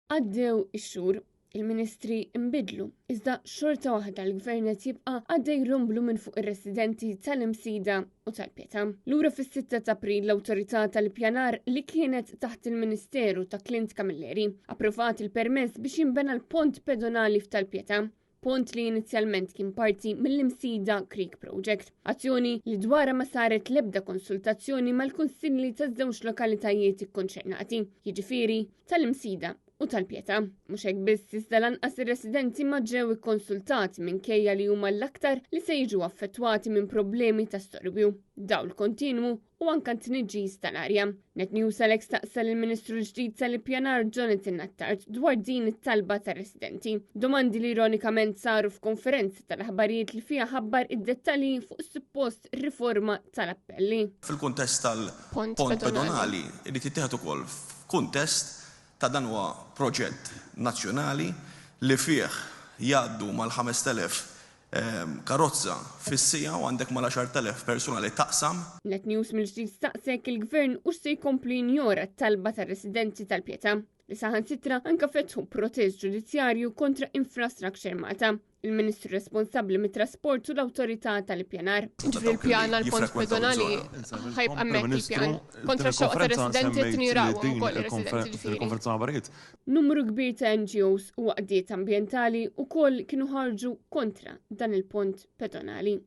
Għaddew ix-xhur, il-Ministri imbidlu, iżda xorta waħda l-Gvern qed jibqa' għaddej jrumblu minn fuq ir-residenti tal-Imsida u tal-Pjeta. Lura fis-6 ta' April l-Awtorità tal-Ippjanar li kienet taħt il-Ministeru ta' Clint Camilleri approvat il-permess biex jinbena l-pont pedonali f'Tal-Pjeta. Pont li inizjalment kien parti mill-Imsida Creek Project. Azzjoni li dwarha ma saret l-ebda konsultazzjoni mal-kunsilli taż-żewġ lokalitajiet ikkonċernati, jiġifieri tal-Imsida u tal-Pjeta. Mhux hekk biss iżda lanqas ir-residenti ma ġew ikkonsultati minkejja li huma l-aktar li se jiġu affettwati minn problemi ta' storbju, dawl kontinwu u anke tniġġis tal-arja. Net News Alex taqsal il-Ministru ġdid tal-Ippjanar Jonathan Nattard dwar din it-talba tar-residenti. Domandi li ironikament saru f'konferenza tal-aħbarijiet li fiha ħabbar id-dettalji fuq suppost riforma tal-appelli. Fil-kuntest tal-pont pedonali li tittieħed ukoll f'kuntest ta' dan huwa proġett nazzjonali li fih jgħaddu mal-5,000 karozza fis-sija u għandek mal-10,000 persuna li taqsam. Net News mill-ġdid staqsek il-Gvern u se jkompli jinjora t-talba tar-residenti tal-Pjeta li saħansitra anke fetħu protest ġudizzjarju kontra Infrastructure Malta, il-Ministru responsabbli mit-trasport u l-Awtorità tal-Ippjanar. Ġifri l-pjana l-pont pedonali ħajbqa' hemmhekk il-pjan. Kontra x-xewqa tar-residenti tinjuraw ukoll ir-residenti ġifieri. Numru kbir ta' NGOs u għaqdiet ambjentali wkoll kienu ħarġu kontra dan il-pont pedonali.